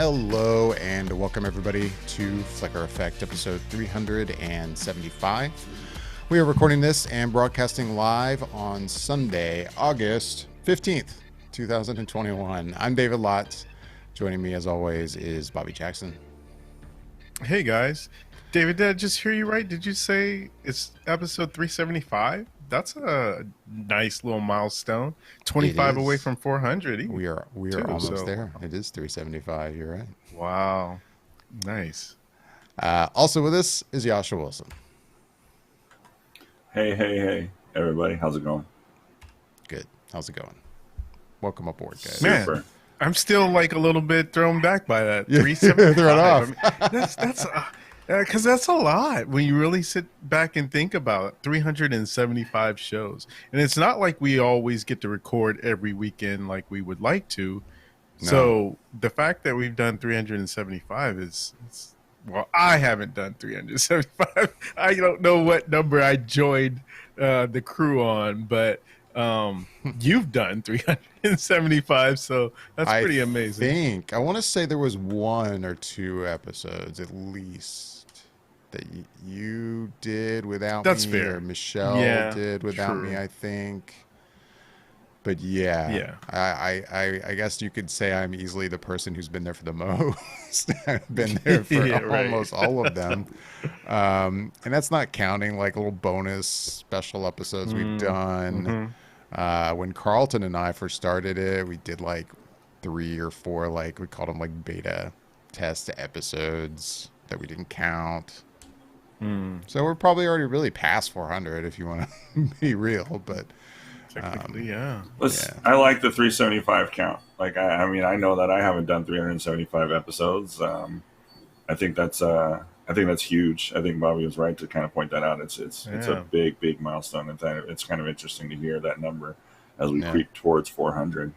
Hello and welcome everybody to Flicker Effect episode 375. We are recording this and broadcasting live on Sunday, August 15th, 2021. I'm David Lotz. Joining me as always is Bobby Jackson. Hey guys. David, did I just hear you right? Did you say it's episode 375? That's a nice little milestone. 25 away from 400. We are almost there. It is 375. You're right. Wow. Nice. Also with us is Jascha Wilson. Hey, everybody. How's it going? Good. How's it going? Welcome aboard, guys. Man, I'm still like a little bit thrown back by that. 375. Thrown off. I mean, that's because that's a lot when you really sit back and think about it. 375 shows. And it's not like we always get to record every weekend like we would like to. No. So the fact that we've done 375 well, I haven't done 375. I don't know what number I joined the crew on, but you've done 375, so that's pretty amazing. I want to say there was one or two episodes at least that you did without that's me, fair. Or Michelle did without me, I think. But yeah. I guess you could say I'm easily the person who's been there for the most. I've been there for almost all of them. And that's not counting like little bonus special episodes we've done. When Carlton and I first started it, we did like 3 or 4, like we called them like beta test episodes that we didn't count. So we're probably already really past 400 if you want to be real, but technically, I like the 375 count. Like, I mean, I know that I haven't done 375 episodes. I think that's huge. I think Bobby was right to kind of point that out. It's a big milestone. And it's kind of interesting to hear that number as we creep towards 400.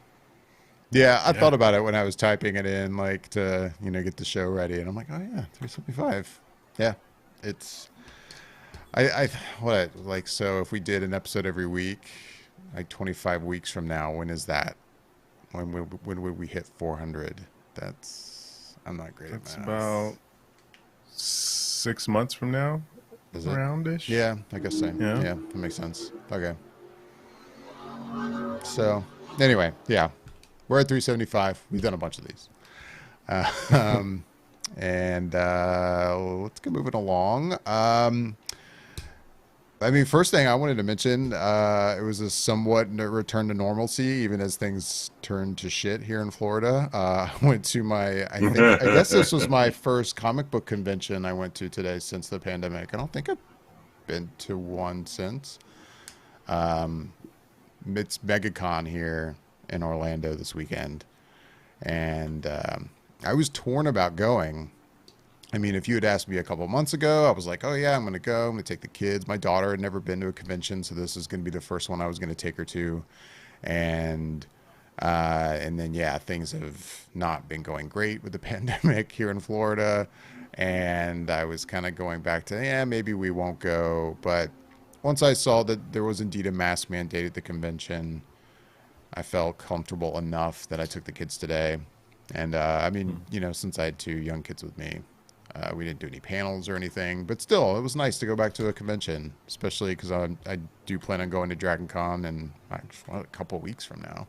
Yeah, I thought about it when I was typing it in, like to get the show ready, and I'm like, oh yeah, 375. Yeah, it's so if we did an episode every week, like 25 weeks from now, when is that? When would we hit 400? I'm not great at math. That's about 6 months from now, around-ish. Yeah, I guess so. Yeah, that makes sense. Okay. So anyway, we're at 375. We've done a bunch of these. And let's get moving along. I mean, first thing I wanted to mention, it was a somewhat return to normalcy, even as things turned to shit here in Florida. I went to I guess this was my first comic book convention I went to today since the pandemic. I don't think I've been to one since. It's MegaCon here in Orlando this weekend. And I was torn about going. I mean, if you had asked me a couple months ago, I was like, oh yeah, I'm going to go. I'm going to take the kids. My daughter had never been to a convention, so this is going to be the first one I was going to take her to. And then, things have not been going great with the pandemic here in Florida. And I was kind of going back to, maybe we won't go. But once I saw that there was indeed a mask mandate at the convention, I felt comfortable enough that I took the kids today. And I mean, since I had 2 young kids with me, we didn't do any panels or anything, but still, it was nice to go back to a convention, especially because I do plan on going to Dragon Con in a couple of weeks from now.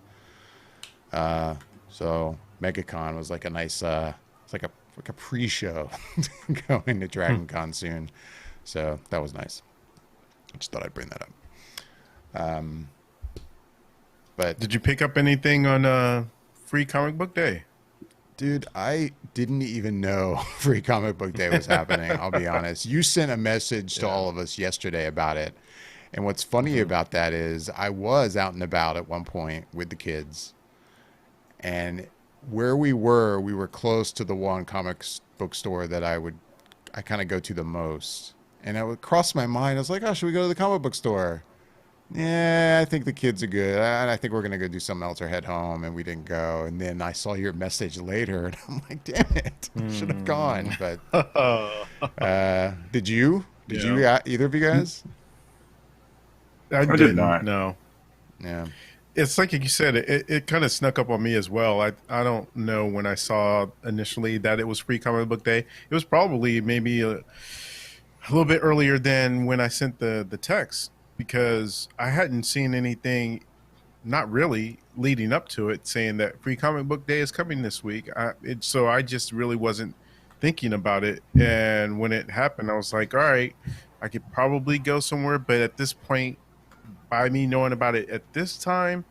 So MegaCon was like a nice, it's like a pre-show going to Dragon Con soon. So that was nice. I just thought I'd bring that up. But did you pick up anything on Free Comic Book Day? Dude, I didn't even know Free Comic Book Day was happening, I'll be honest. You sent a message to all of us yesterday about it. And what's funny about that is I was out and about at one point with the kids. And where we were close to the one comic book store that I kind of go to the most. And it would cross my mind. I was like, oh, should we go to the comic book store? Yeah, I think the kids are good. I think we're going to go do something else or head home. And we didn't go. And then I saw your message later. And I'm like, damn it. I should have gone. But did you? Did you, either of you guys? I did not. No. Yeah. It's like you said, it kind of snuck up on me as well. I don't know when I saw initially that it was Free Comic Book Day. It was probably maybe a little bit earlier than when I sent the text, because I hadn't seen anything, not really, leading up to it saying that Free Comic Book Day is coming this week. So I just really wasn't thinking about it. And when it happened, I was like, all right, I could probably go somewhere. But at this point, by me knowing about it at this time,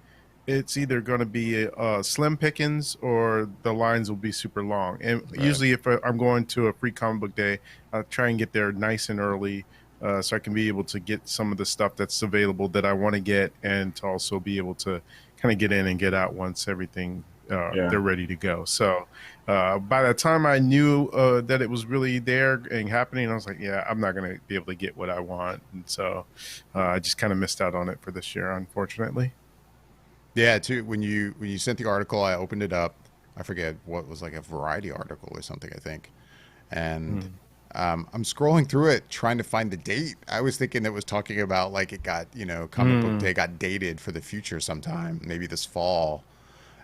it's either going to be slim pickings or the lines will be super long. And Right. usually, if I'm going to a Free Comic Book Day, I'll try and get there nice and early, so I can be able to get some of the stuff that's available that I want to get, and to also be able to kind of get in and get out once everything Yeah. they're ready to go. So by the time I knew that it was really there and happening, I was like, yeah, I'm not going to be able to get what I want. And so I just kind of missed out on it for this year, unfortunately. Yeah, too. When you sent the article, I opened it up. I forget what was, like a Variety article or something, I think. And Mm. I'm scrolling through it trying to find the date. I was thinking it was talking about like it got, Comic Book Mm. Day got dated for the future sometime, maybe this fall.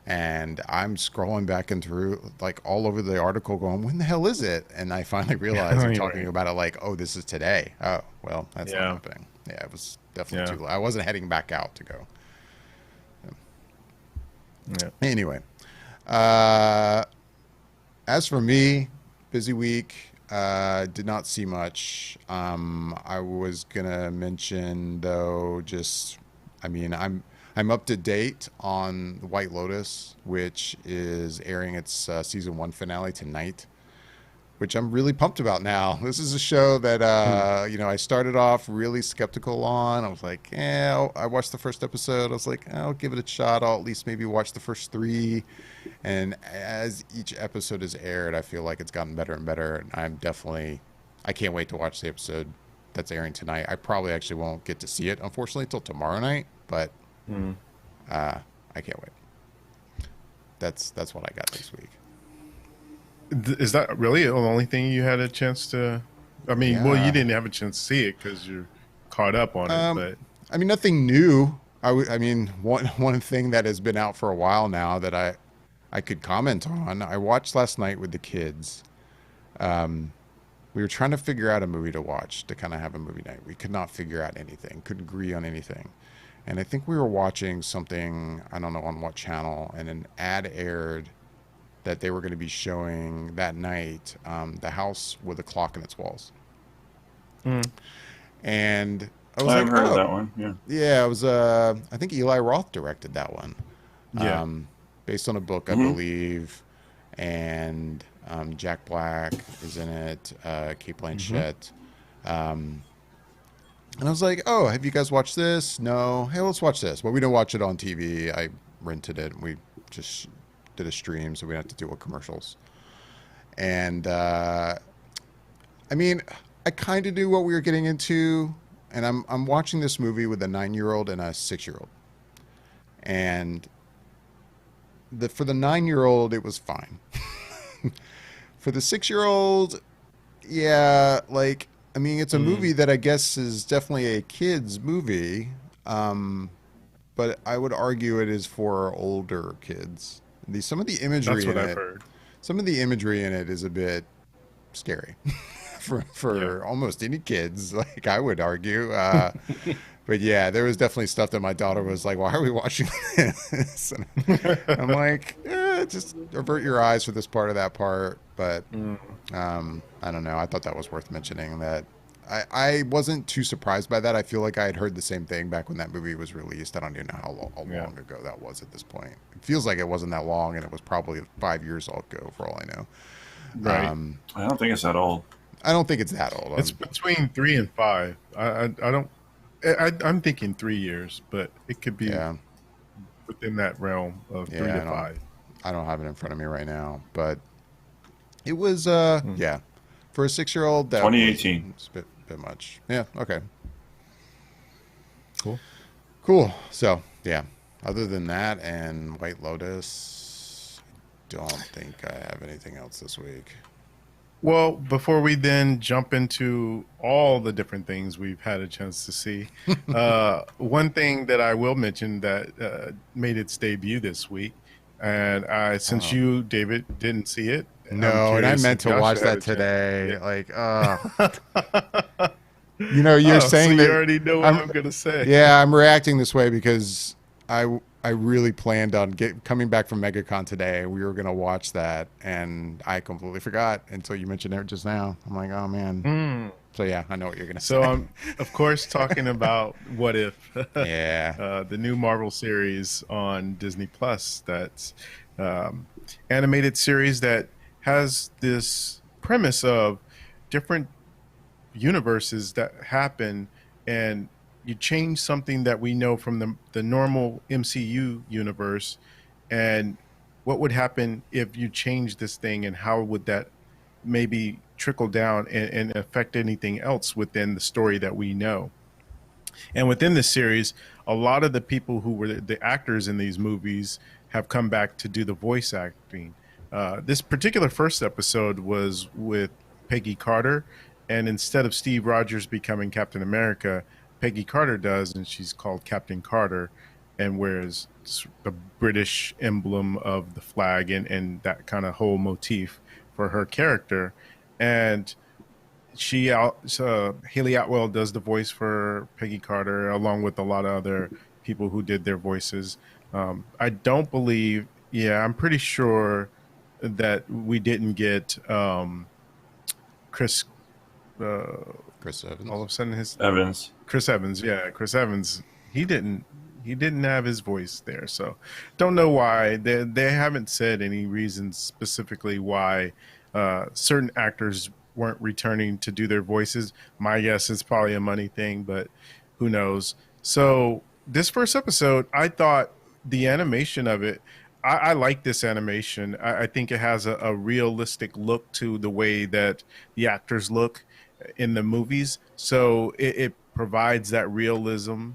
And I'm scrolling back and through like all over the article going, when the hell is it? And I finally realized they're talking Anyway, about it like, oh, this is today. Oh, well, that's not yeah, happening. Yeah, it was definitely yeah, too late. I wasn't heading back out to go. yeah. Anyway, uh, as for me, busy week. Did not see much. I was gonna mention though, just I mean, I'm up to date on The White Lotus, which is airing its season one finale tonight, which I'm really pumped about now. This is a show that Mm. I started off really skeptical on. I was like, yeah, I watched the first episode. I was like, I'll give it a shot. I'll at least maybe watch the first three. And as each episode is aired, I feel like it's gotten better and better. And I can't wait to watch the episode that's airing tonight. I probably actually won't get to see it, unfortunately, till tomorrow night, but Mm. uh, I can't wait. That's what I got this week. Is that really the only thing you had a chance to? I mean, well, you Yeah. didn't have a chance to see it because you're caught up on it, Um, but I mean, nothing new. I mean, one thing that has been out for a while now that I could comment on. I watched last night with the kids. We were trying to figure out a movie to watch to kind of have a movie night. We could not figure out anything. Couldn't agree on anything. And I think we were watching something, I don't know on what channel, and an ad aired that they were going to be showing that night, The House with a Clock in Its Walls. mm. And I was I've like, heard of oh, that one. Yeah. yeah, it was, I think Eli Roth directed that one, Yeah. based on a book, I Hmm. believe. And Jack Black is in it, Kate Hmm. Blanchett. Um, and I was like, oh, have you guys watched this? No. Hey, let's watch this. But we didn't watch it on TV. I rented it and we just did a stream so we didn't have to deal with commercials. And I mean, I kind of knew what we were getting into. And I'm watching this movie with a 9-year old and a 6-year old. And for the 9-year old, it was fine. For the 6-year old, yeah, like I mean, it's a Mm. movie that I guess is definitely a kids movie, um, but I would argue it is for older kids. Some of the That's imagery what in I've it, heard. some of the imagery in it is a bit scary for Yeah. almost any kids. Like I would argue. But yeah, there was definitely stuff that my daughter was like, "Why are we watching this?" And I'm like, just avert your eyes for this part or that part. But Mm. I don't know. I thought that was worth mentioning. That I wasn't too surprised by that. I feel like I had heard the same thing back when that movie was released. I don't even know how Yeah. long ago that was at this point. It feels like it wasn't that long, and it was probably 5 years ago for all I know. Right. I don't think it's that old. I don't think it's that old. It's between 3 and 5. I don't. I'm thinking 3 years, but it could be Yeah, within that realm of three yeah. to five. I don't have it in front of me right now, but it was Mm. yeah, for a 6-year old that was 2018. it's a bit much. Yeah, okay. Cool. Cool. So, yeah. Other than that and White Lotus, I don't think I have anything else this week. Well, before we then jump into all the different things we've had a chance to see, one thing that I will mention that made its debut this week, and since Oh. you, David, didn't see it, I'm No, and I curious if meant to Joshua watch had that a chance to today. see Like, it. you're Oh, so saying you that already know what I'm, I'm gonna say. yeah, I'm reacting this way because I really planned on coming back from MegaCon today. We were gonna watch that, and I completely forgot until you mentioned it just now. I'm like, oh man. Hmm. So yeah, I know what you're gonna So say. I'm, of course, talking about What If, Yeah. the new Marvel series on Disney Plus. That's um, animated series that has this premise of different universes that happen, and you change something that we know from the normal MCU universe, and what would happen if you change this thing, and how would that maybe trickle down and affect anything else within the story that we know. And within this series, a lot of the people who were the actors in these movies have come back to do the voice acting. This particular first episode was with Peggy Carter, and instead of Steve Rogers becoming Captain America, Peggy Carter does, and she's called Captain Carter, and wears the British emblem of the flag, and that kind of whole motif for her character. And Haley Atwell does the voice for Peggy Carter, along with a lot of other people who did their voices. I don't believe, yeah, I'm pretty sure that we didn't get Chris. Uh, Chris all Evans. of a sudden, his Evans. Chris Evans, yeah, Chris Evans. He didn't. He didn't have his voice there, so don't know why. They haven't said any reasons specifically why certain actors weren't returning to do their voices. My guess is probably a money thing, but who knows? So this first episode, I thought the animation of it. I like this animation. I think it has a realistic look to the way that the actors look in the movies. So it provides that realism,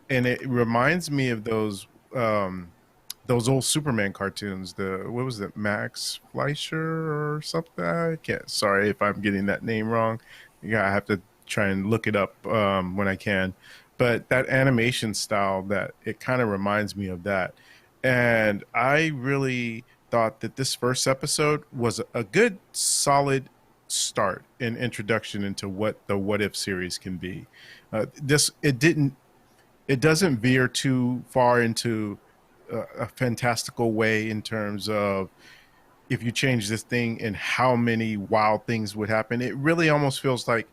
and it reminds me of those old Superman cartoons. The what was it, Max Fleischer or something? I can't. Sorry if I'm getting that name wrong. Yeah, I have to try and look it up when I can. But that animation style, that it kind of reminds me of that. And I really thought that this first episode was a good, solid start and introduction into what the What If series can be. This it doesn't veer too far into a fantastical way in terms of if you change this thing and how many wild things would happen. It really almost feels like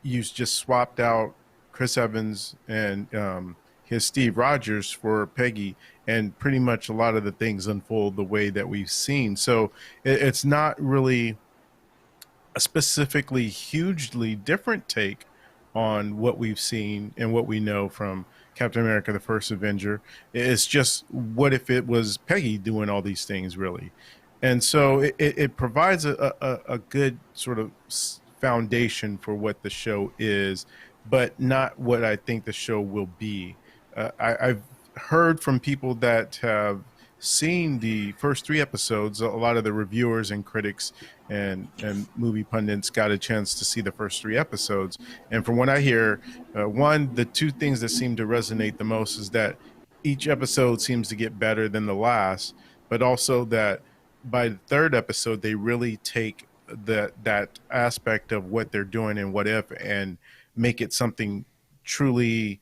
you just swapped out Chris Evans and his Steve Rogers for Peggy, and pretty much a lot of the things unfold the way that we've seen. So it's not really a specifically hugely different take on what we've seen and what we know from Captain America, the first Avenger. It's just, what if it was Peggy doing all these things, really? And so it provides a good sort of foundation for what the show is, but not what I think the show will be. I've heard from people that have seen the first three episodes. A lot of the reviewers and critics and movie pundits got a chance to see the first three episodes, and from what I hear, the two things that seem to resonate the most is that each episode seems to get better than the last, but also that by the third episode they really take that aspect of what they're doing and What If, and make it something truly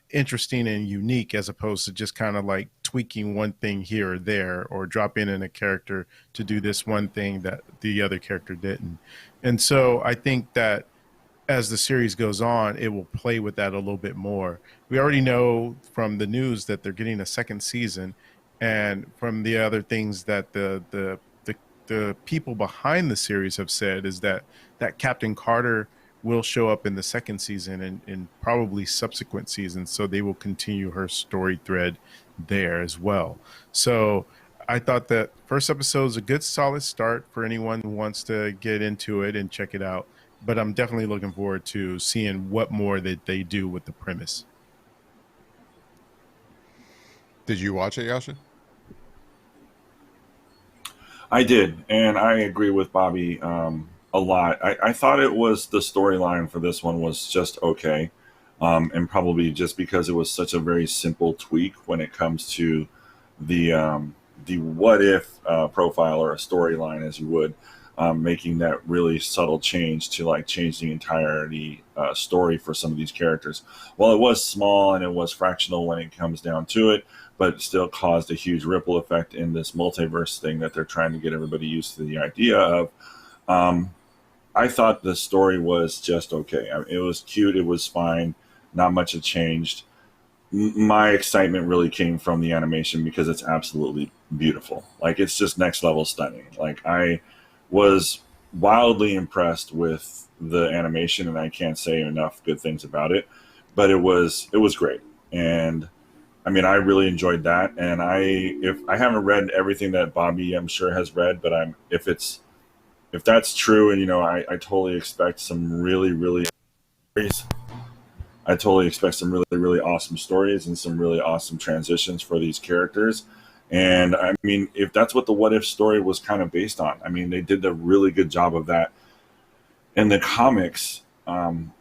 interesting and unique, as opposed to just kind of like tweaking one thing here or there, or dropping in a character to do this one thing that the other character didn't. And so I think that as the series goes on, it will play with that a little bit more. We already know from the news that they're getting a second season, and from the other things that the people behind the series have said is that Captain Carter will show up in the second season and probably subsequent seasons. So they will continue her story thread there as well. So I thought that first episode is a good solid start for anyone who wants to get into it and check it out. But I'm definitely looking forward to seeing what more that they do with the premise. Did you watch it, Yasha? I did, and I agree with Bobby. a lot. I thought it was the storyline for this one was just okay, and probably just because it was such a very simple tweak when it comes to the what if profile or a storyline, as you would, making that really subtle change to like change the entirety story for some of these characters. Well, it was small and it was fractional when it comes down to it, but it still caused a huge ripple effect in this multiverse thing that they're trying to get everybody used to the idea of. Um, I thought the story was just okay. I mean, it was cute. It was fine. Not much had changed. My excitement really came from the animation because it's absolutely beautiful. Like it's just next level stunning. Like I was wildly impressed with the animation, and I can't say enough good things about it. But it was great, and I mean I really enjoyed that. And if I haven't read everything that Bobby I'm sure has read, but if that's true, and I totally expect some really I totally expect some really awesome stories and some really awesome transitions for these characters. And I mean, if that's what the what if story was kind of based on, I mean, they did a really good job of that in the comics,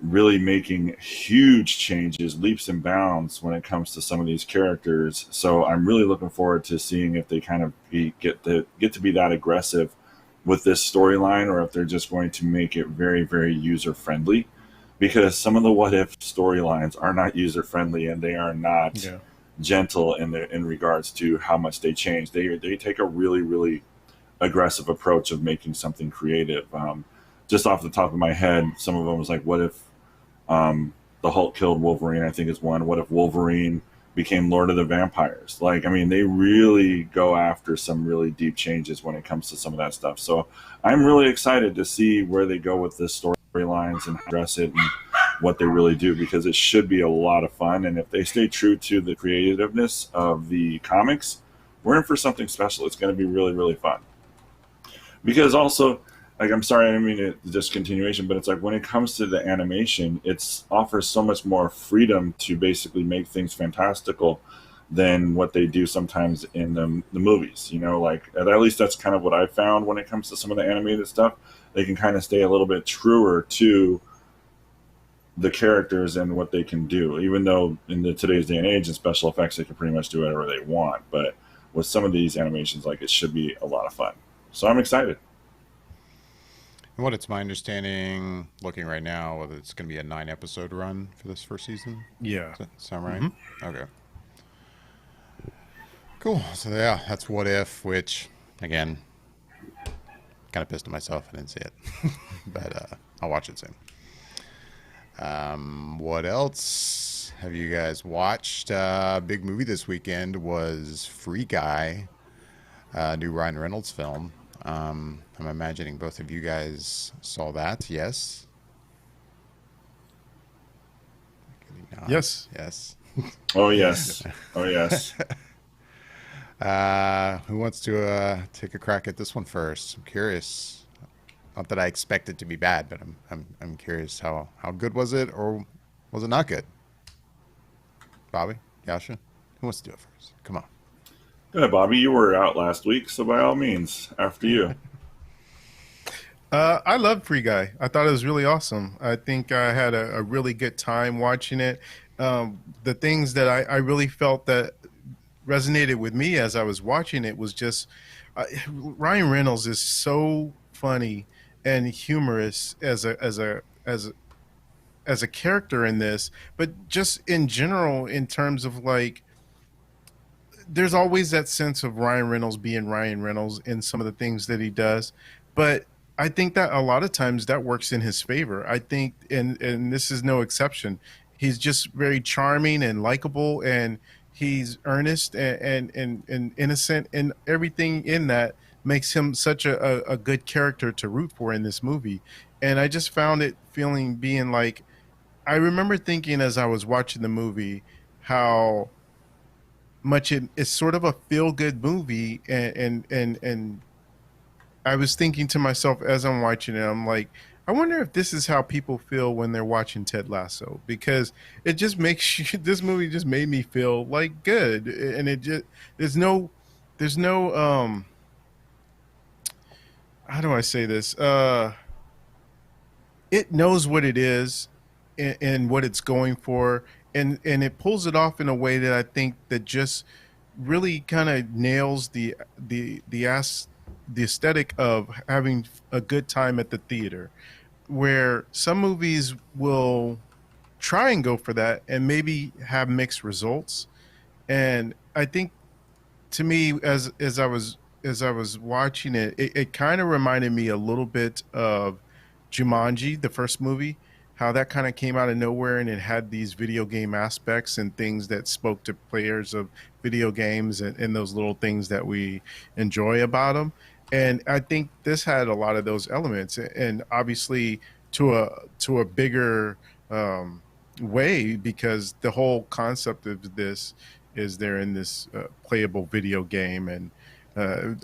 really making huge changes, leaps and bounds when it comes to some of these characters. So I'm really looking forward to seeing if they kind of get to be that aggressive with this storyline, or if they're just going to make it very user friendly, because some of the what if storylines are not user friendly and they are not Yeah. gentle in regards to how much they change. They take a really aggressive approach of making something creative. Just off the top of my head, some of them was like, what if the Hulk killed Wolverine? I think is one. What if Wolverine became Lord of the Vampires? Like, I mean, they really go after some really deep changes when it comes to some of that stuff. So I'm really excited to see where they go with this storylines and address it and what they really do, because it should be a lot of fun. And if they stay true to the creativeness of the comics, we're in for something special. It's going to be really fun. Because also, like, I'm sorry, I didn't mean it just continuation, but it's like when it comes to the animation, it's offers so much more freedom to basically make things fantastical than what they do sometimes in the movies. Like at least that's kind of what I found when it comes to some of the animated stuff. They can kind of stay a little bit truer to the characters and what they can do, even though in today's day and age in special effects they can pretty much do whatever they want. But with some of these animations, like, it should be a lot of fun. So I'm excited. And what it's my understanding, looking right now, whether it's going to be a 9 episode run for this first season. Yeah. Does that sound right? Hmm. Okay. Cool. So yeah, that's What If, which again, kind of pissed at myself I didn't see it, but I'll watch it soon. What else have you guys watched? Big movie this weekend was Free Guy, new Ryan Reynolds film. I'm imagining both of you guys saw that. Yes. Yes. Yes. Oh yes, oh yes. Who wants to take a crack at this one first? I'm curious. Not that I expect it to be bad, but I'm curious how good was it, or was it not good? Bobby, Yasha, who wants to do it first? Come on. Go ahead, Bobby. You were out last week, so by all means, after you. I loved Free Guy. I thought it was really awesome. I think I had a really good time watching it. The things that I really felt that resonated with me as I was watching it was just Ryan Reynolds is so funny and humorous as a character in this, but just in general, in terms of like, there's always that sense of Ryan Reynolds being Ryan Reynolds in some of the things that he does, but I think that a lot of times that works in his favor. I think, and this is no exception. He's just very charming and likable, and he's earnest and innocent, and everything in that makes him such a good character to root for in this movie. And I just found it feeling being like, I remember thinking as I was watching the movie how much it's sort of a feel good movie, and I was thinking to myself as I'm watching it, I'm like, I wonder if this is how people feel when they're watching Ted Lasso, because it just makes you, this movie just made me feel like good, and it just there's no how do I say this? it knows what it is and what it's going for, and it pulls it off in a way that I think that just really kind of nails the aesthetic of having a good time at the theater, where some movies will try and go for that and maybe have mixed results. And I think, to me, as I was watching it, it kind of reminded me a little bit of Jumanji, the first movie, how that kind of came out of nowhere and it had these video game aspects and things that spoke to players of video games, and those little things that we enjoy about them. And I think this had a lot of those elements, and obviously to a bigger way, because the whole concept of this is they're in this playable video game, and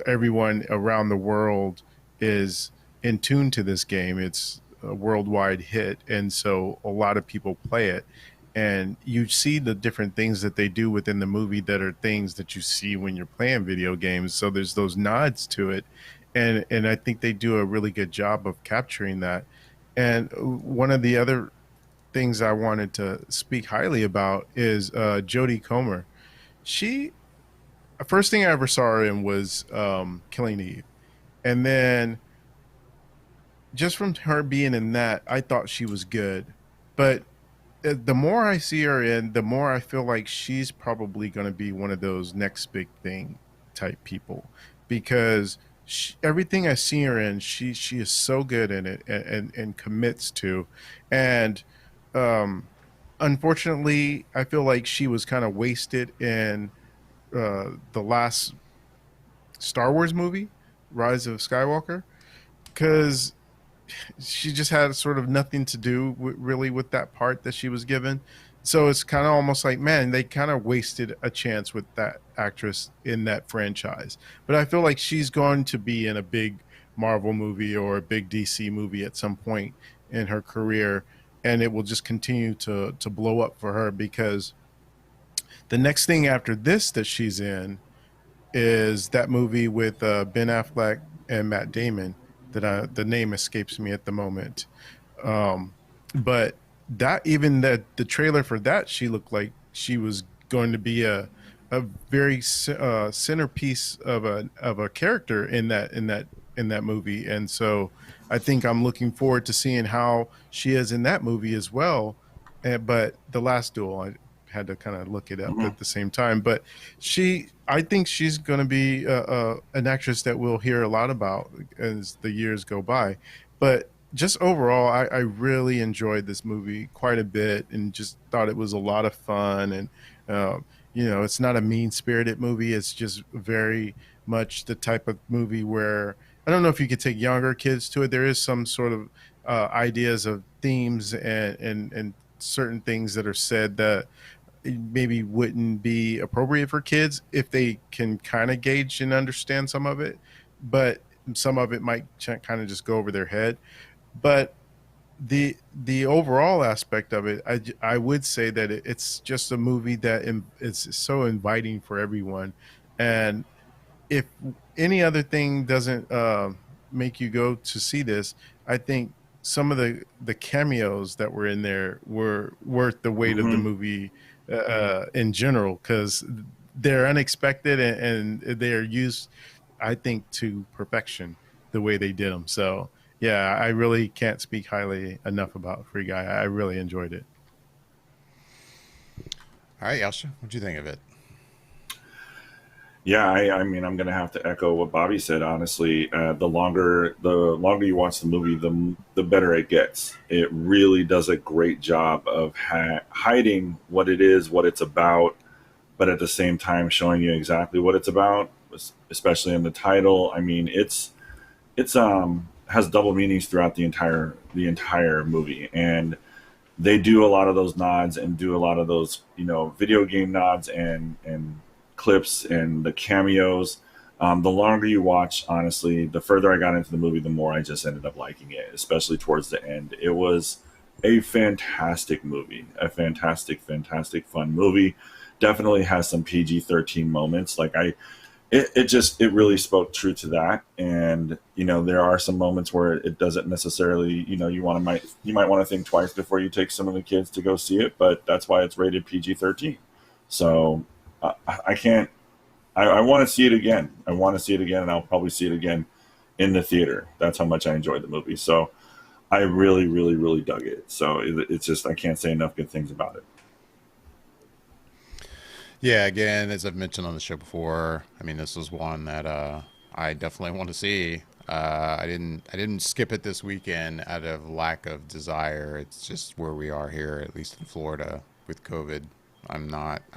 everyone around the world is in tune to this game. It's a worldwide hit, and so a lot of people play it. And you see the different things that they do within the movie that are things that you see when you're playing video games. So there's those nods to it, and I think they do a really good job of capturing that. And one of the other things I wanted to speak highly about is Jody Comer. She First thing I ever saw her in was Killing Eve, and then just from her being in that, I thought she was good. But the more I see her in, the more I feel like she's probably going to be one of those next big thing type people, because everything I see her in, she is so good in it, and commits to. And um, unfortunately, I feel like she was kind of wasted in the last Star Wars movie, Rise of Skywalker, because she just had sort of nothing to do really with that part that she was given. So it's kind of almost like, man, they kind of wasted a chance with that actress in that franchise. But I feel like she's going to be in a big Marvel movie or a big DC movie at some point in her career, and it will just continue to blow up for her, because the next thing after this that she's in is that movie with Ben Affleck and Matt Damon, that the name escapes me at the moment. Um, but that, even that the trailer for that, she looked like she was going to be a very centerpiece of a character in that movie. And so I think I'm looking forward to seeing how she is in that movie as well. But The Last Duel, I had to kind of look it up Mhm. at the same time. But I think she's going to be an actress that we'll hear a lot about as the years go by. But just overall, I really enjoyed this movie quite a bit, and just thought it was a lot of fun. And uh, it's not a mean spirited movie. It's just very much the type of movie where I don't know if you could take younger kids to it. There is some sort of ideas of themes and certain things that are said that maybe wouldn't be appropriate for kids if they can kind of gauge and understand some of it, but some of it might kind of just go over their head. But the overall aspect of it, I would say that it's just a movie that it's so inviting for everyone. And if any other thing doesn't make you go to see this, I think some of the cameos that were in there were worth the weight of the Mhm. movie in general, because they're unexpected, and they're used, I think, to perfection the way they did them. So yeah, I really can't speak highly enough about Free Guy. I really enjoyed it. All right, Yasha, what'd you think of it? Yeah, I mean, I'm gonna have to echo what Bobby said. Honestly, the longer you watch the movie, the better it gets. It really does a great job of hiding what it is, what it's about, but at the same time showing you exactly what it's about. Especially in the title. I mean, it's has double meanings throughout the entire movie, and they do a lot of those nods and do a lot of those video game nods and clips and the cameos. The longer you watch, honestly, the further I got into the movie, the more I just ended up liking it, especially towards the end. It was a fantastic movie, a fantastic fun movie. Definitely has some PG-13 moments. Like, it really spoke true to that. And there are some moments where it doesn't necessarily, you might want to think twice before you take some of the kids to go see it, but that's why it's rated PG-13. So I can't. I want to see it again. I want to see it again, and I'll probably see it again in the theater. That's how much I enjoyed the movie. So I really, really, really dug it. So it's just, I can't say enough good things about it. Yeah, again, as I've mentioned on the show before, I mean, this was one that I definitely want to see. I didn't skip it this weekend out of lack of desire. It's just where we are here, at least in Florida, with COVID. I'm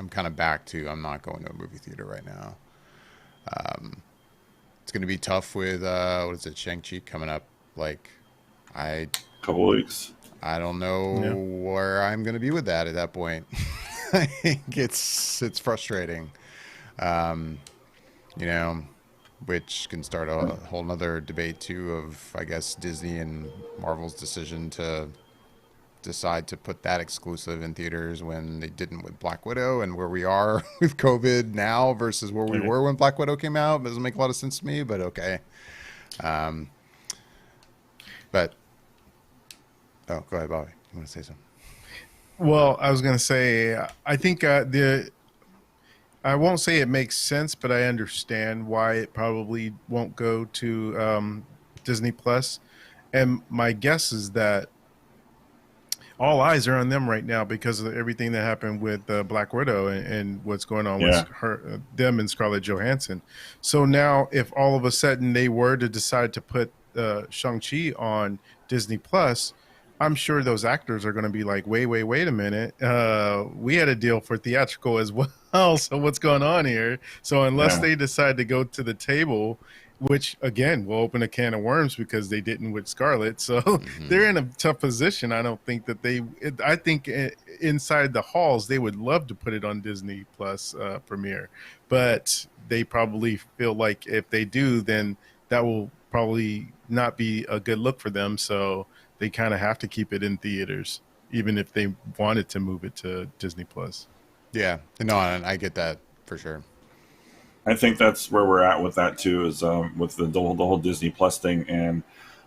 kind of back to, I'm not going to a movie theater right now. It's going to be tough with, what is it, Shang-Chi coming up. Like, Couple weeks. I don't know where I'm going to be with that at that point. I think it's frustrating, which can start a whole nother debate too of, I guess, Disney and Marvel's decision to decide to put that exclusive in theaters when they didn't with Black Widow, and where we are with COVID now versus where we were when Black Widow came out. It doesn't make a lot of sense to me, but okay. But go ahead, Bobby. You want to say something? Well, I was going to say, I think I won't say it makes sense, but I understand why it probably won't go to Disney Plus. And my guess is that all eyes are on them right now because of everything that happened with Black Widow and what's going on with them and Scarlett Johansson. So now, if all of a sudden they were to decide to put Shang-Chi on Disney Plus, I'm sure those actors are going to be like, wait a minute. We had a deal for theatrical as well. So what's going on here? So unless they decide to go to the table, which again will open a can of worms because they didn't with Scarlett. So they're in a tough position. I don't think that I think inside the halls, they would love to put it on Disney Plus premiere, but they probably feel like if they do, then that will probably not be a good look for them. So they kind of have to keep it in theaters, even if they wanted to move it to Disney Plus. Yeah, no, I get that for sure. I think that's where we're at with that too, is with the whole Disney Plus thing, and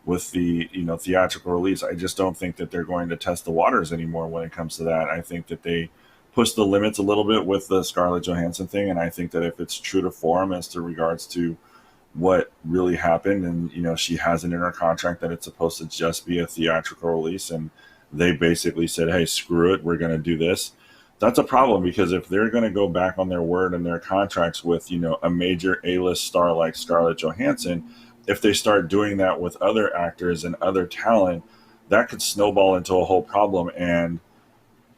with the theatrical release. I just don't think that they're going to test the waters anymore when it comes to that. I think that they push the limits a little bit with the Scarlett Johansson thing, and I think that if it's true to form as to regards to what really happened, and she has it in her contract that it's supposed to just be a theatrical release, and they basically said, hey, screw it, we're going to do this. That's a problem, because if they're going to go back on their word and their contracts with a major A-list star like Scarlett Johansson, if they start doing that with other actors and other talent, that could snowball into a whole problem, and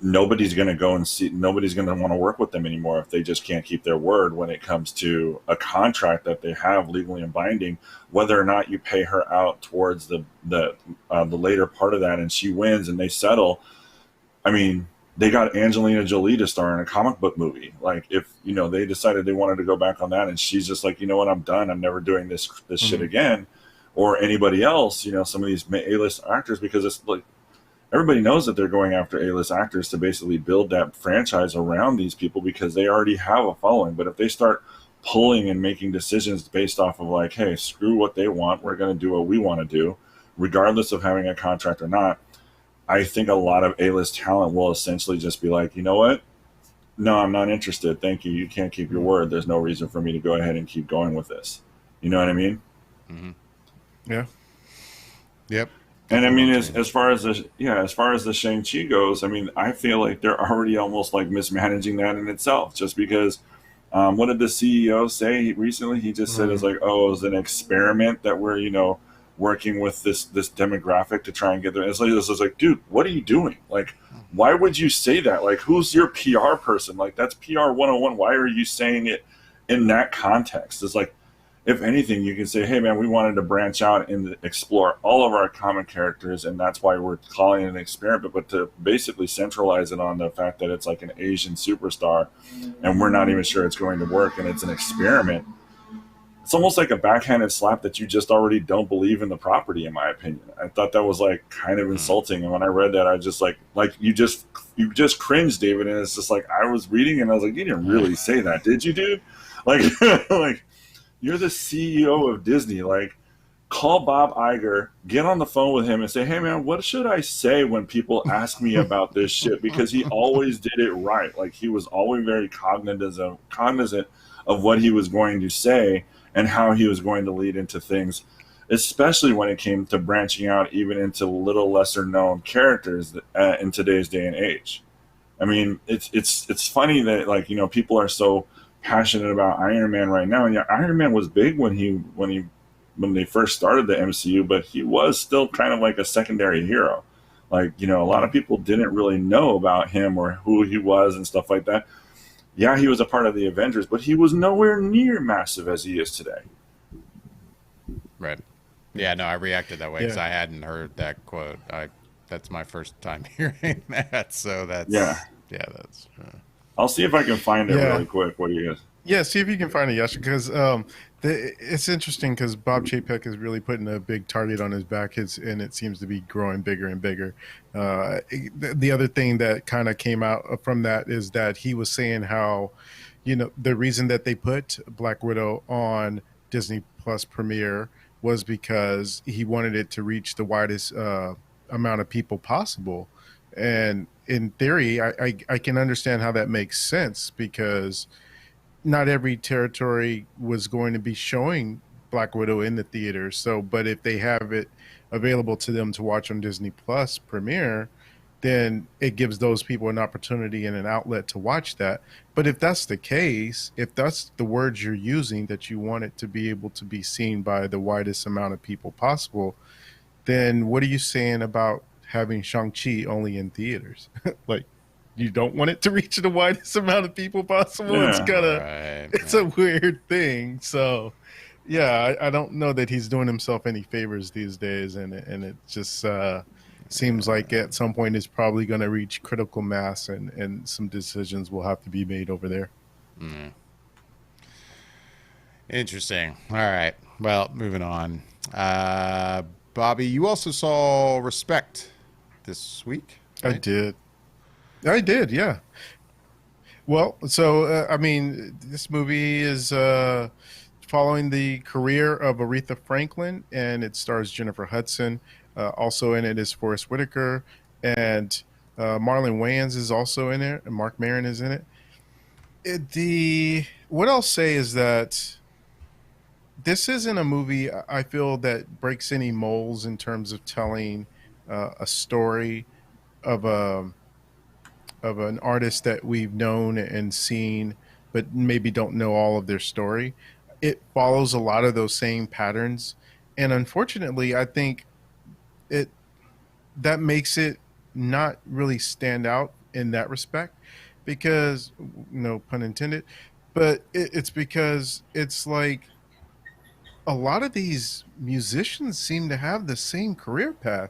nobody's going to want to work with them anymore if they just can't keep their word when it comes to a contract that they have legally and binding. Whether or not you pay her out towards the later part of that and she wins and they settle, I mean, they got Angelina Jolie to star in a comic book movie. Like, if they decided they wanted to go back on that and she's just like, you know what, I'm done, I'm never doing this shit again, or anybody else, some of these A-list actors, because it's like, everybody knows that they're going after A-list actors to basically build that franchise around these people because they already have a following. But if they start pulling and making decisions based off of like, hey, screw what they want, we're going to do what we want to do, regardless of having a contract or not, I think a lot of A-list talent will essentially just be like, you know what? No, I'm not interested. Thank you. You can't keep your word. There's no reason for me to go ahead and keep going with this. You know what I mean? Mm-hmm. Yeah. Yep. And I mean, as far as the Shang-Chi goes, I mean, I feel like they're already almost like mismanaging that in itself, just because what did the CEO say recently? He just said it's like, oh, it was an experiment that we're, working with this demographic to try and get there. It's like, dude, what are you doing? Like, why would you say that? Like, who's your PR person? Like, that's PR 101. Why are you saying it in that context? It's like, if anything, you can say, hey, man, we wanted to branch out and explore all of our comic characters, and that's why we're calling it an experiment. But to basically centralize it on the fact that it's like an Asian superstar, and we're not even sure it's going to work, and it's an experiment, it's almost like a backhanded slap that you just already don't believe in the property, in my opinion. I thought that was like kind of insulting, and when I read that, I just like you just cringed, David, and it's just like I was reading, and I was like, you didn't really say that, did you, dude? Like, like. You're the CEO of Disney. Like, call Bob Iger, get on the phone with him, and say, "Hey, man, what should I say when people ask me about this shit?" Because he always did it right. Like, he was always very cognizant of what he was going to say and how he was going to lead into things, especially when it came to branching out even into little lesser known characters in today's day and age. I mean, it's funny that, like, people are so passionate about Iron Man right now. And yeah, Iron Man was big when they first started the MCU, but he was still kind of like a secondary hero. Like, a lot of people didn't really know about him or who he was and stuff like that. Yeah, he was a part of the Avengers, but he was nowhere near massive as he is today. Right. Yeah, no, I reacted that way because Yeah. I hadn't heard that quote. That's my first time hearing that. So Yeah. that's I'll see if I can find it Yeah. really quick. What do you guys? Yeah, see if you can find it, Yasha, because it's interesting because Bob Chapek is really putting a big target on his back, and it seems to be growing bigger and bigger. The other thing that kind of came out from that is that he was saying how, the reason that they put Black Widow on Disney Plus Premiere was because he wanted it to reach the widest amount of people possible. And in theory, I can understand how that makes sense because not every territory was going to be showing Black Widow in the theaters. So, but if they have it available to them to watch on Disney Plus Premiere, then it gives those people an opportunity and an outlet to watch that. But if that's the case, if that's the words you're using, that you want it to be able to be seen by the widest amount of people possible, then what are you saying about having Shang-Chi only in theaters? Like, you don't want it to reach the widest amount of people possible. It's Yeah. kind of, right. it's a weird thing. So, yeah, I don't know that he's doing himself any favors these days, and it just seems like at some point it's probably going to reach critical mass, and some decisions will have to be made over there. Interesting. All right. Well, moving on. Bobby, you also saw Respect this week, I right? did. I did, yeah. Well, so I mean, this movie is following the career of Aretha Franklin, and it stars Jennifer Hudson. Also in it is Forrest Whitaker, and Marlon Wayans is also in it, and Mark Maron is in it. The what I'll say is that this isn't a movie I feel that breaks any molds in terms of telling a story of a of an artist that we've known and seen, but maybe don't know all of their story. It follows a lot of those same patterns, and unfortunately, I think it that makes it not really stand out in that respect, because no pun intended, but it's because it's like a lot of these musicians seem to have the same career path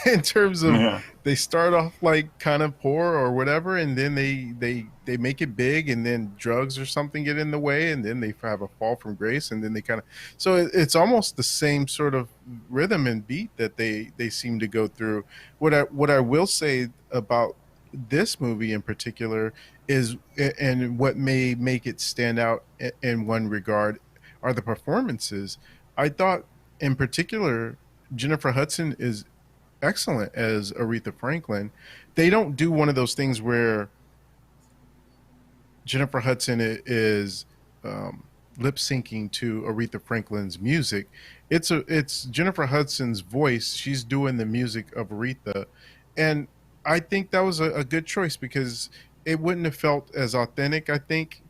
in terms of Yeah. they start off like kind of poor or whatever, and then they make it big, and then drugs or something get in the way, and then they have a fall from grace, and then they kind of, so it's almost the same sort of rhythm and beat that they seem to go through. What I will say about this movie in particular is, and what may make it stand out in one regard, are the performances. I thought, in particular, Jennifer Hudson is excellent as Aretha Franklin. They don't do one of those things where Jennifer Hudson is lip syncing to Aretha Franklin's music. It's Jennifer Hudson's voice. She's doing the music of Aretha, and I think that was a good choice because it wouldn't have felt as authentic. I think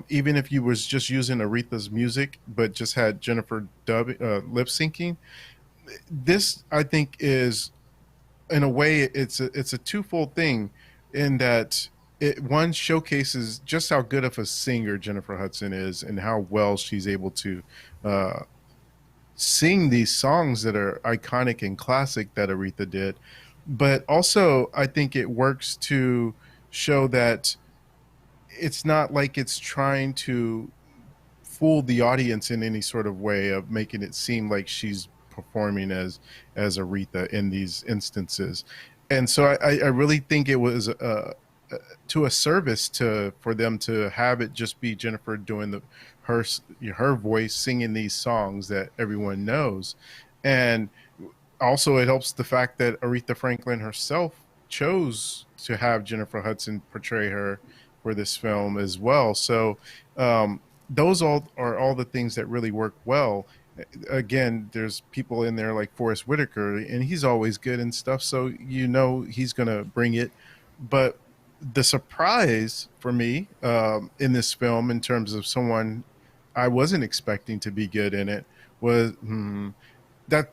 even if you was just using Aretha's music but just had Jennifer lip syncing. This I think is, in a way, it's a twofold thing, in that it one showcases just how good of a singer Jennifer Hudson is and how well she's able to uh, sing these songs that are iconic and classic that Aretha did. But also, I think it works to show that it's not like it's trying to fool the audience in any sort of way of making it seem like she's performing as Aretha in these instances. And so I really think it was to a service to for them to have it just be Jennifer doing her her voice singing these songs that everyone knows. And also it helps the fact that Aretha Franklin herself chose to have Jennifer Hudson portray her for this film as well. So those all are all the things that really work well. Again, there's people in there like Forrest Whitaker, and he's always good and stuff, so you know he's gonna bring it. But the surprise for me in this film, in terms of someone I wasn't expecting to be good in it, was that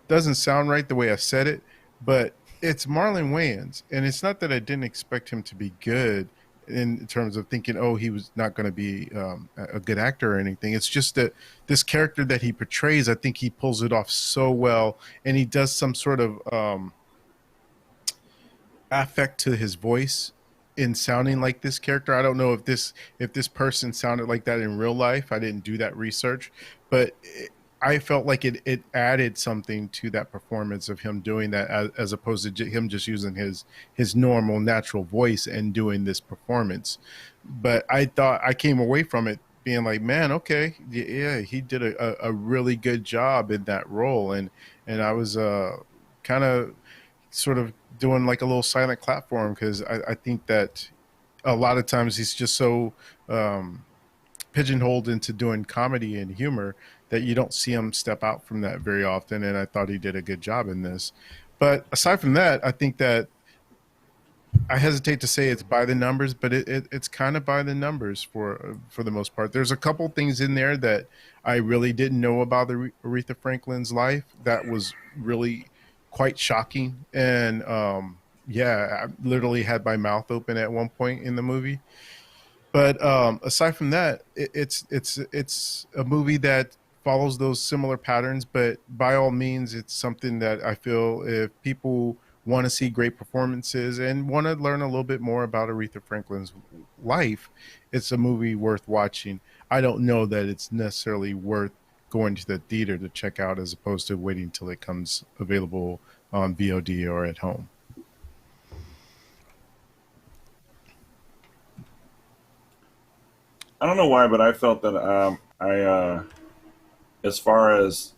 doesn't sound right the way I said it, but it's Marlon Wayans, and it's not that I didn't expect him to be good in terms of thinking, oh, he was not going to be a good actor or anything. It's just that this character that he portrays, I think he pulls it off so well, and he does some sort of affect to his voice in sounding like this character. I don't know if this person sounded like that in real life. I didn't do that research, but I felt like it added something to that performance of him doing that, as opposed to him just using his normal natural voice and doing this performance. But I thought I came away from it being like, man, okay, yeah, he did a really good job in that role, and I was kind of sort of doing like a little silent clap for him, because I think that a lot of times he's just so pigeonholed into doing comedy and humor that you don't see him step out from that very often. And I thought he did a good job in this. But aside from that, I think that I hesitate to say it's by the numbers, but it's kind of by the numbers for the most part. There's a couple things in there that I really didn't know about Aretha Franklin's life that was really quite shocking. And yeah, I literally had my mouth open at one point in the movie. But aside from that, it's a movie that follows those similar patterns. But by all means, it's something that I feel if people want to see great performances and want to learn a little bit more about Aretha Franklin's life, it's a movie worth watching. I don't know that it's necessarily worth going to the theater to check out, as opposed to waiting till it comes available on VOD or at home. I don't know why, but I felt that as far as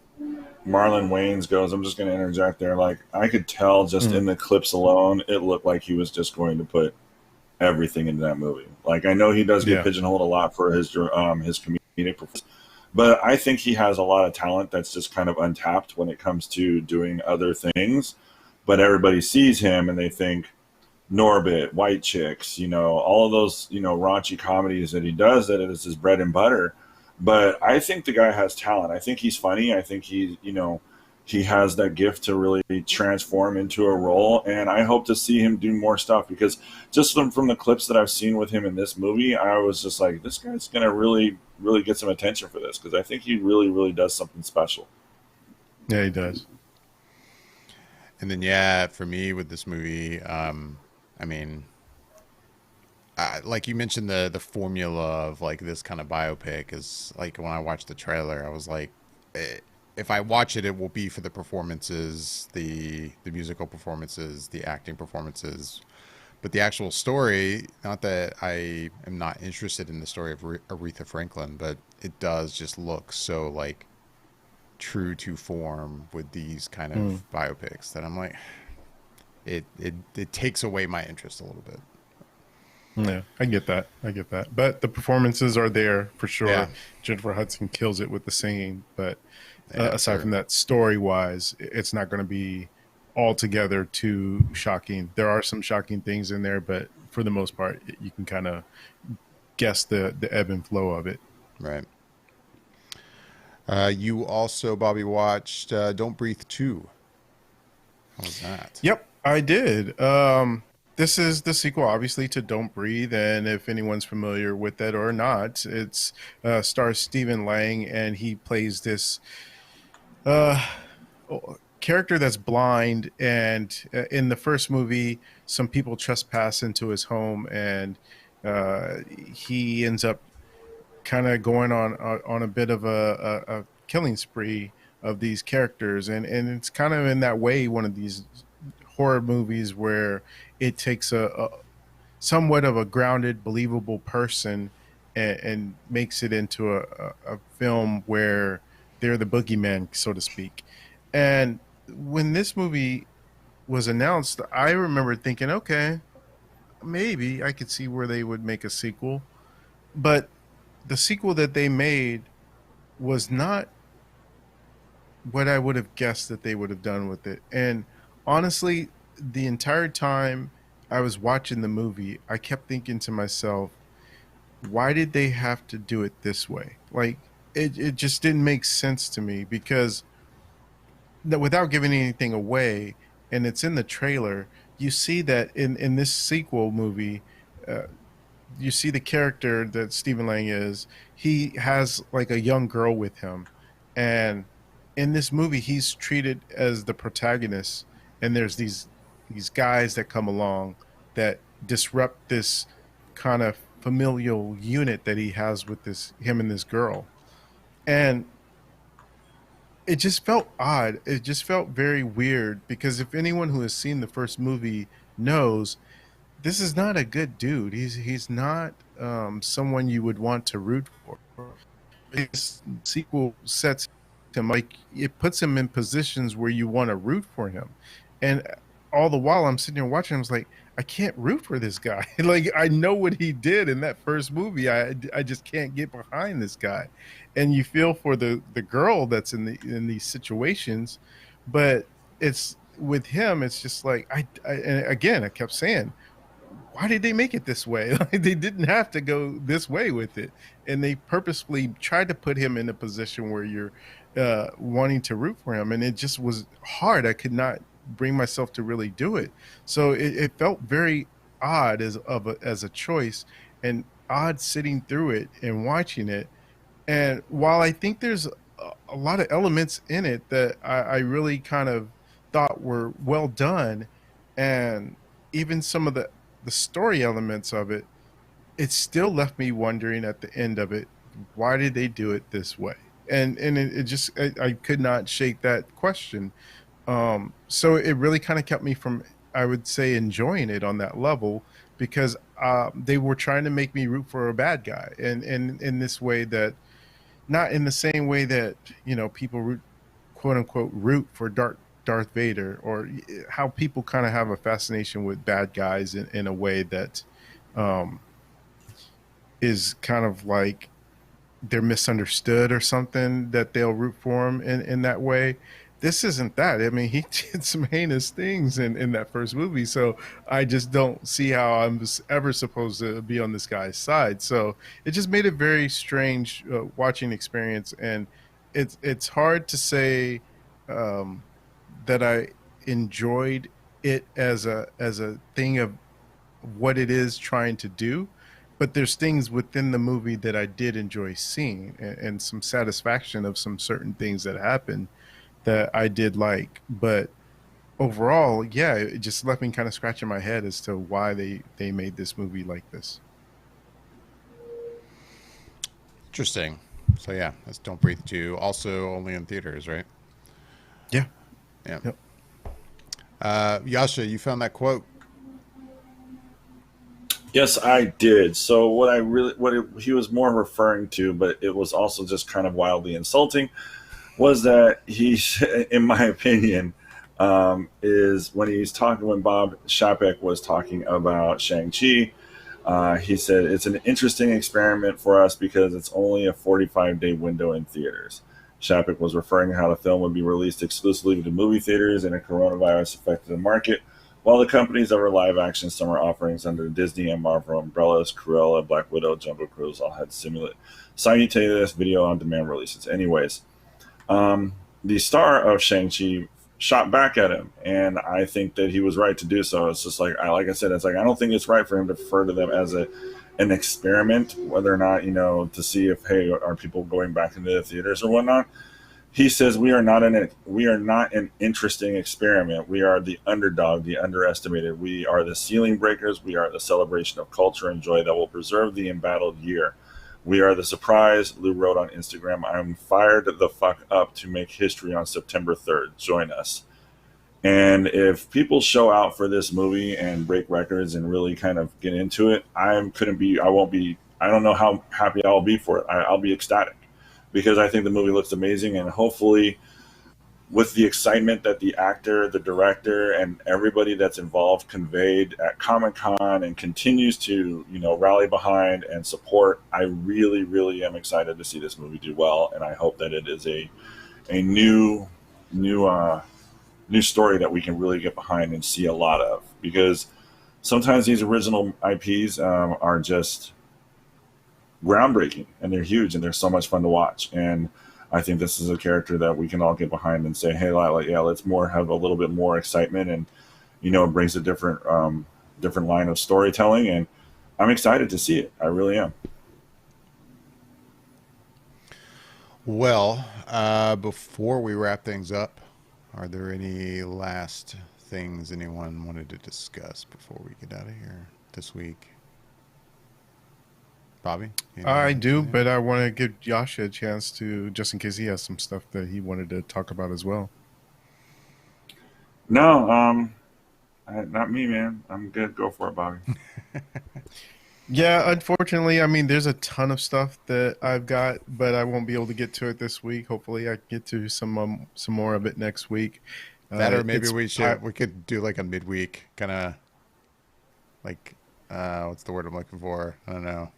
Marlon Wayans goes, I'm just going to interject there. Like, I could tell just in the clips alone, it looked like he was just going to put everything into that movie. Like, I know he does get pigeonholed a lot for his comedic performance, but I think he has a lot of talent that's just kind of untapped when it comes to doing other things. But everybody sees him and they think Norbit, White Chicks, all of those, raunchy comedies that he does, that it is his bread and butter. But I think the guy has talent. I think he's funny. I think he has that gift to really transform into a role. And I hope to see him do more stuff, because just from the clips that I've seen with him in this movie, I was just like, this guy's going to really, really get some attention for this, because I think he really, really does something special. Yeah, he does. And then, yeah, for me with this movie, I mean, like you mentioned, the formula of like this kind of biopic is like, when I watched the trailer, I was like, if I watch it, it will be for the performances, the musical performances, the acting performances, but the actual story. Not that I am not interested in the story of Aretha Franklin, but it does just look so like true to form with these kind of biopics that I'm like, it takes away my interest a little bit. Yeah, I get that. But the performances are there for sure. Yeah. Jennifer Hudson kills it with the singing. But Yeah, aside sure. from that, story-wise, it's not going to be altogether too shocking. There are some shocking things in there, but for the most part, you can kind of guess the ebb and flow of it. Right. You also, Bobby, watched Don't Breathe 2. How was that? Yep, I did. This is the sequel, obviously, to Don't Breathe, and if anyone's familiar with that or not, it's stars Stephen Lang, and he plays this character that's blind. And in the first movie, some people trespass into his home, and he ends up kind of going on a bit of a killing spree of these characters, and it's kind of in that way one of these horror movies where it takes a somewhat of a grounded, believable person and makes it into a film where they're the boogeyman, so to speak. And when this movie was announced, I remember thinking, okay, maybe I could see where they would make a sequel. But the sequel that they made was not what I would have guessed that they would have done with it. And honestly, the entire time I was watching the movie, I kept thinking to myself, why did they have to do it this way? Like, it just didn't make sense to me because without giving anything away, and it's in the trailer, you see that in this sequel movie, uh, you see the character that Stephen Lang is. He has like a young girl with him, and in this movie, he's treated as the protagonist. And there's these guys that come along that disrupt this kind of familial unit that he has with this him and this girl, and it just felt odd. It just felt very weird because if anyone who has seen the first movie knows this is not a good dude. He's not someone you would want to root for. This sequel sets him like it puts him in positions where you want to root for him, and all the while I'm sitting there watching, I was like, I can't root for this guy. Like I know what he did in that first movie. I just can't get behind this guy, and you feel for the girl that's in these situations, but it's with him. It's just like and again I kept saying why did they make it this way? Like, they didn't have to go this way with it, and they purposefully tried to put him in a position where you're wanting to root for him, and it just was hard. I could not bring myself to really do it, so it felt very odd as a choice, and odd sitting through it and watching it. And while I think there's a lot of elements in it that I really kind of thought were well done, and even some of the story elements of it, it still left me wondering at the end of it, why did they do it this way? And it just I could not shake that question. So it really kind of kept me from, I would say, enjoying it on that level because they were trying to make me root for a bad guy, and in this way that not in the same way that people root, quote unquote, root for Darth Vader, or how people kind of have a fascination with bad guys in a way that um, is kind of like they're misunderstood or something, that they'll root for him in that way. This isn't that. I mean, he did some heinous things in that first movie, so I just don't see how I'm ever supposed to be on this guy's side. So it just made a very strange watching experience, and it's hard to say um, that I enjoyed it as a thing of what it is trying to do. But there's things within the movie that I did enjoy seeing, and some satisfaction of some certain things that happened that I did like. But overall, yeah, it just left me kind of scratching my head as to why they made this movie like this. Interesting. So yeah, that's Don't Breathe 2. Also only in theaters, right? Yeah. Yeah. Yep. Jascha, you found that quote. Yes, I did. So he was more referring to, but it was also just kind of wildly insulting, was that he, in my opinion, is when Bob Chapek was talking about Shang-Chi, he said it's an interesting experiment for us because it's only a 45-day window in theaters. Chapek was referring to how the film would be released exclusively to movie theaters in a coronavirus affected market, while the companies that were live action summer offerings under Disney and Marvel umbrellas, Cruella, Black Widow, Jungle Cruise, all had simultaneous video on demand releases. Anyways, the star of Shang-Chi shot back at him, and I think that he was right to do so. It's just like I said, it's like I don't think it's right for him to refer to them as an experiment, whether or not, to see if, hey, are people going back into the theaters or whatnot. He says we are not an interesting experiment. We are the underdog, the underestimated. We are the ceiling breakers. We are the celebration of culture and joy that will preserve the embattled year. We are the surprise. Lou wrote on Instagram, I'm fired the fuck up to make history on September 3rd. Join us. And if people show out for this movie and break records and really kind of get into it, I I don't know how happy I'll be for it. I'll be ecstatic because I think the movie looks amazing, and hopefully with the excitement that the actor, the director, and everybody that's involved conveyed at Comic Con and continues to, rally behind and support, I really, really am excited to see this movie do well, and I hope that it is a new, new story that we can really get behind and see a lot of. Because sometimes these original IPs are just groundbreaking, and they're huge, and they're so much fun to watch. And I think this is a character that we can all get behind and say, hey, let's have a little bit more excitement, and it brings a different line of storytelling, and I'm excited to see it. I really am. Well, before we wrap things up, are there any last things anyone wanted to discuss before we get out of here this week? Bobby? I do, but I want to give Jascha a chance to, just in case he has some stuff that he wanted to talk about as well. No, not me, man. I'm good. Go for it, Bobby. Yeah, unfortunately, I mean, there's a ton of stuff that I've got, but I won't be able to get to it this week. Hopefully, I get to some more of it next week. That, or maybe we could do like a midweek kind of, like, what's the word I'm looking for? I don't know.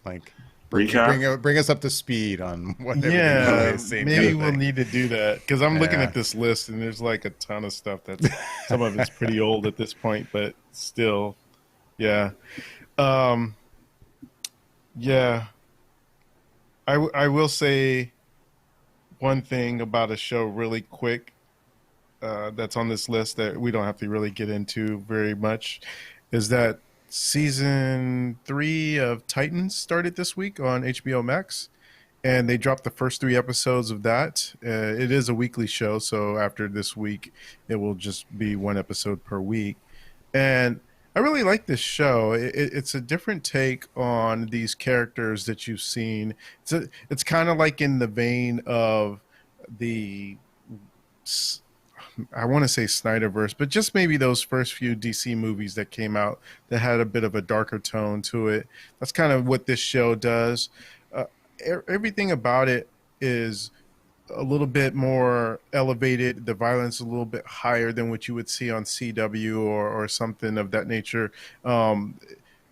Like, bring us up to speed on what everything is. Maybe we'll need to do that, because I'm looking at this list and there's like a ton of stuff that's some of it's pretty old at this point, but still, yeah. Yeah. I will say one thing about a show really quick that's on this list that we don't have to really get into very much, is that season 3 of Titans started this week on HBO Max, and they dropped the first 3 episodes of that. It is a weekly show, so after this week, it will just be 1 episode per week. And I really like this show. It's a different take on these characters that you've seen. It's kind of like in the vein of the, I want to say Snyderverse, but just maybe those first few DC movies that came out that had a bit of a darker tone to it. That's kind of what this show does. Everything about it is a little bit more elevated. The violence is a little bit higher than what you would see on CW or something of that nature.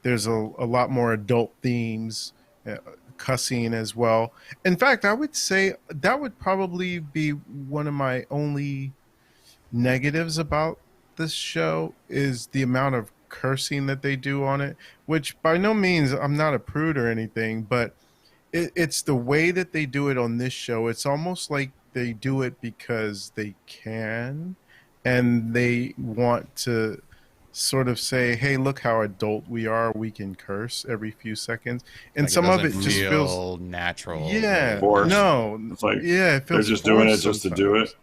There's a lot more adult themes, cussing as well. In fact, I would say that would probably be one of my only negatives about this show, is the amount of cursing that they do on it, which by no means, I'm not a prude or anything, but it's the way that they do it on this show. It's almost like they do it because they can, and they want to sort of say, hey, look how adult we are. We can curse every few seconds. And like, some of it just feels natural. Yeah. Forced. No. It's like, yeah, it feels they're just doing it just to do it.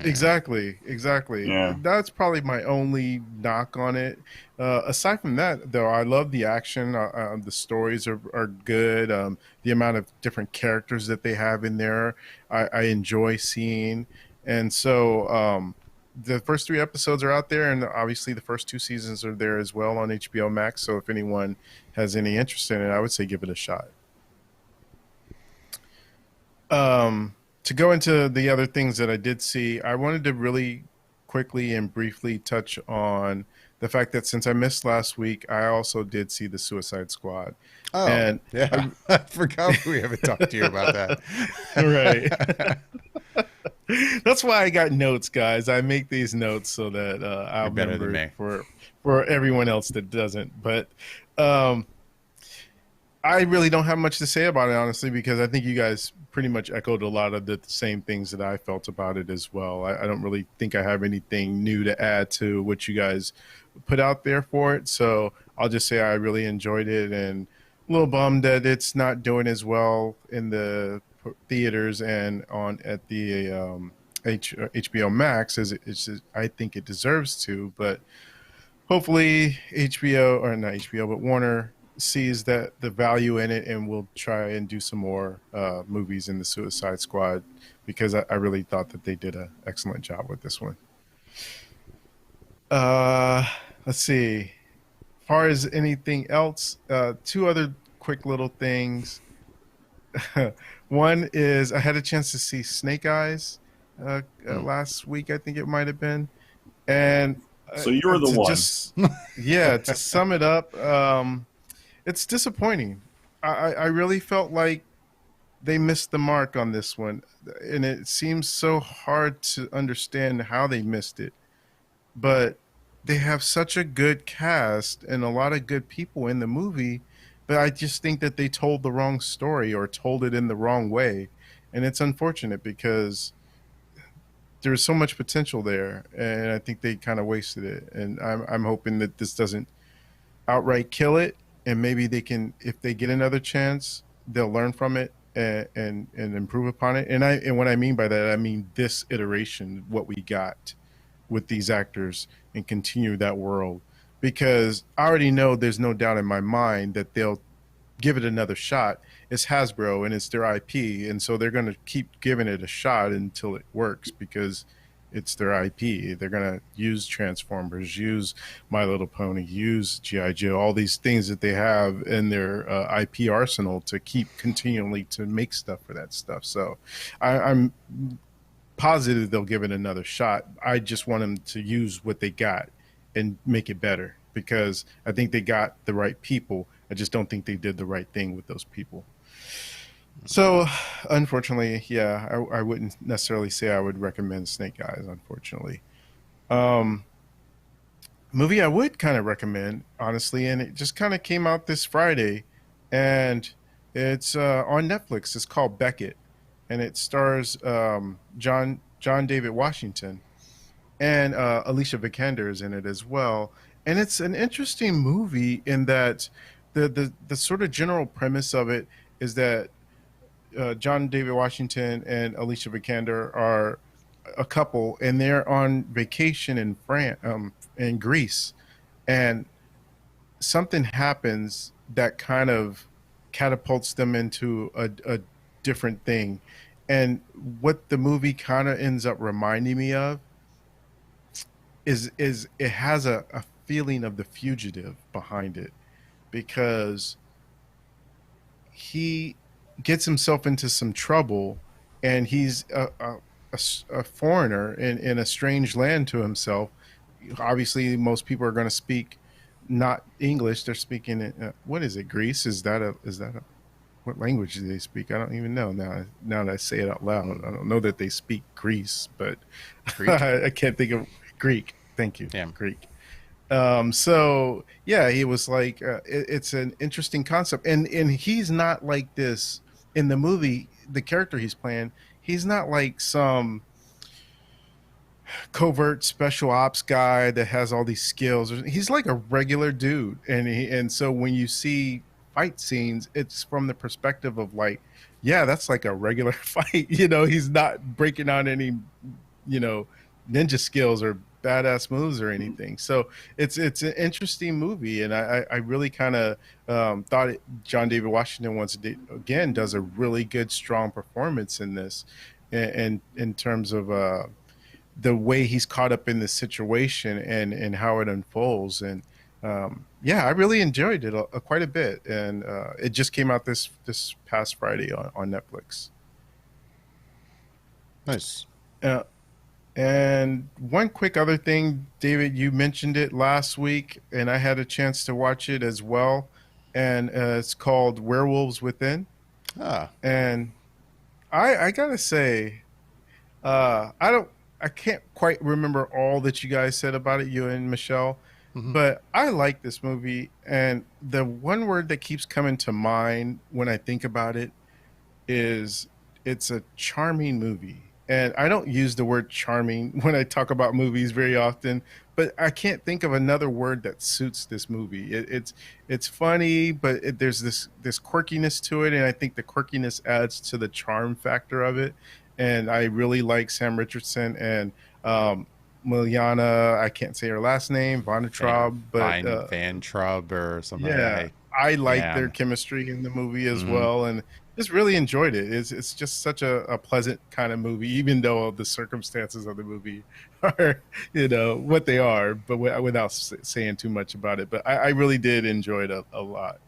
Exactly. Yeah. That's probably my only knock on it. Aside from that, though, I love the action. The stories are good. The amount of different characters that they have in there, I enjoy seeing. And so the first 3 episodes are out there, and obviously the first 2 seasons are there as well on HBO Max. So if anyone has any interest in it, I would say give it a shot. To go into the other things that I did see, I wanted to really quickly and briefly touch on the fact that since I missed last week, I also did see the Suicide Squad. Oh, and yeah. I forgot we haven't talked to you about that. Right. That's why I got notes, guys. I make these notes so that I'll remember it for everyone else that doesn't. But I really don't have much to say about it, honestly, because I think you guys pretty much echoed a lot of the same things that I felt about it as well. I don't really think I have anything new to add to what you guys put out there for it. So I'll just say I really enjoyed it, and a little bummed that it's not doing as well in the theaters and at the HBO Max as I think it deserves to. But hopefully Warner sees that the value in it and will try and do some more movies in the Suicide Squad, because I really thought that they did an excellent job with this one. Let's see. As far as anything else, 2 other quick little things. One is I had a chance to see Snake Eyes last week, I think it might have been. And So you were the to one. just, yeah, to sum it up, it's disappointing. I really felt like they missed the mark on this one. And it seems so hard to understand how they missed it. But they have such a good cast and a lot of good people in the movie. But I just think that they told the wrong story or told it in the wrong way. And it's unfortunate because there's so much potential there. And I think they kind of wasted it. And I'm hoping that this doesn't outright kill it, and maybe they can, if they get another chance, they'll learn from it and improve upon it. And what I mean by that, I mean this iteration, what we got with these actors, and continue that world, because I already know there's no doubt in my mind that they'll give it another shot. It's Hasbro and it's their IP, and so they're going to keep giving it a shot until it works because it's their IP. They're going to use Transformers, use My Little Pony, use G.I. Joe, all these things that they have in their IP arsenal to keep continually to make stuff for that stuff. So I'm positive they'll give it another shot. I just want them to use what they got and make it better, because I think they got the right people. I just don't think they did the right thing with those people. So, unfortunately, yeah, I wouldn't necessarily say I would recommend Snake Eyes, unfortunately. Um, Movie I would kind of recommend, honestly, and it just kind of came out this Friday, and it's on Netflix. It's called Beckett, and it stars John David Washington, and Alicia Vikander is in it as well. And it's an interesting movie in that the sort of general premise of it is that John David Washington and Alicia Vikander are a couple, and they're on vacation in France, in Greece, and something happens that kind of catapults them into a different thing. And what the movie kind of ends up reminding me of is it has a feeling of The Fugitive behind it, because he gets himself into some trouble, and he's a foreigner in a strange land to himself. Obviously, most people are going to speak not English; they're speaking what is it? Greece? Is that a what language do they speak? I don't even know now that I say it out loud. I don't know that they speak Greece, but I can't think of Greek. Thank you. Yeah. Greek. So yeah, he was like, it's an interesting concept, and he's not like this in the movie. The character he's playing, he's not like some covert special ops guy that has all these skills. He's like a regular dude, and so when you see fight scenes, it's from the perspective of like, yeah, that's like a regular fight. He's not breaking out any, ninja skills or badass moves or anything. So it's an interesting movie, and I really kind of thought John David Washington once again does a really good, strong performance in this, and in terms of the way he's caught up in this situation and how it unfolds. And yeah, I really enjoyed it quite a bit, and it just came out this past Friday on Netflix. Nice. And one quick other thing, David, you mentioned it last week, and I had a chance to watch it as well. And it's called Werewolves Within. Ah. And I gotta say, I can't quite remember all that you guys said about it, you and Michelle, but I like this movie. And the one word that keeps coming to mind when I think about it is it's a charming movie. And I don't use the word charming when I talk about movies very often, but I can't think of another word that suits this movie. It's funny, but there's this quirkiness to it, and I think the quirkiness adds to the charm factor of it. And I really like Sam Richardson and Miliana. I can't say her last name, Vanatrab, but Van Trub or something. yeah, I like yeah. their chemistry in the movie as well, and just really enjoyed it. It's just such a pleasant kind of movie, even though the circumstances of the movie are, what they are, but without saying too much about it. But I really did enjoy it a lot.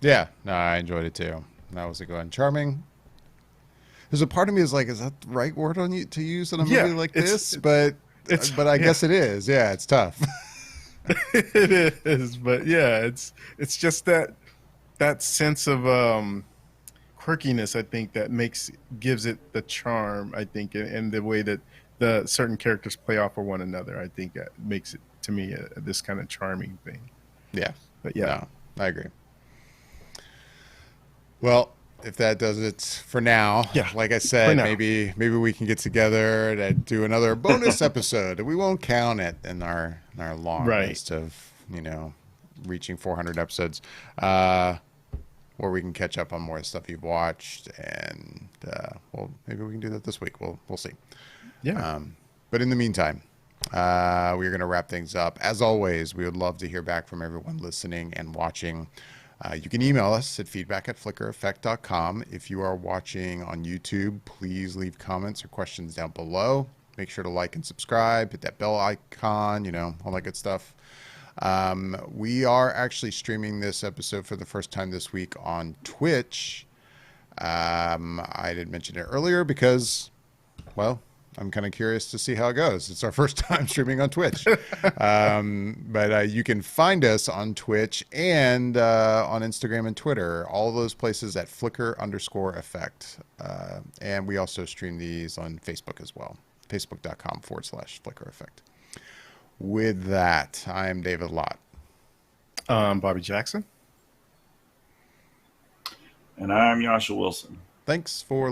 Yeah, no, I enjoyed it too. That was a good one. Charming. There's a part of me is like, is that the right word on you to use in a movie Yeah, like it's this? But it's I yeah, guess it is. Yeah, it's tough. it is. But yeah, it's just that sense of quirkiness, I think, that gives it the charm, I think, and the way that the certain characters play off of one another, I think that makes it to me this kind of charming thing. Yeah, But yeah, no, I agree. Well, if that does it for now, yeah, like I for said, now. maybe we can get together to do another bonus episode. We won't count it in our long Right. list of reaching 400 episodes, where we can catch up on more stuff you've watched, and well, maybe we can do that this week. We'll see. Yeah. But in the meantime, we're going to wrap things up. As always, we would love to hear back from everyone listening and watching. You can email us at feedback@flickereffect.com. If you are watching on YouTube, please leave comments or questions down below. Make sure to like and subscribe, hit that bell icon, all that good stuff. We are actually streaming this episode for the first time this week on Twitch. I didn't mention it earlier because, well, I'm kind of curious to see how it goes. It's our first time streaming on Twitch. But you can find us on Twitch and on Instagram and Twitter, all those places at Flicker_effect. And we also stream these on Facebook as well, facebook.com/Flicker effect. With that, I am David Lott. Bobby Jackson. And I'm Jascha Wilson. Thanks for listening.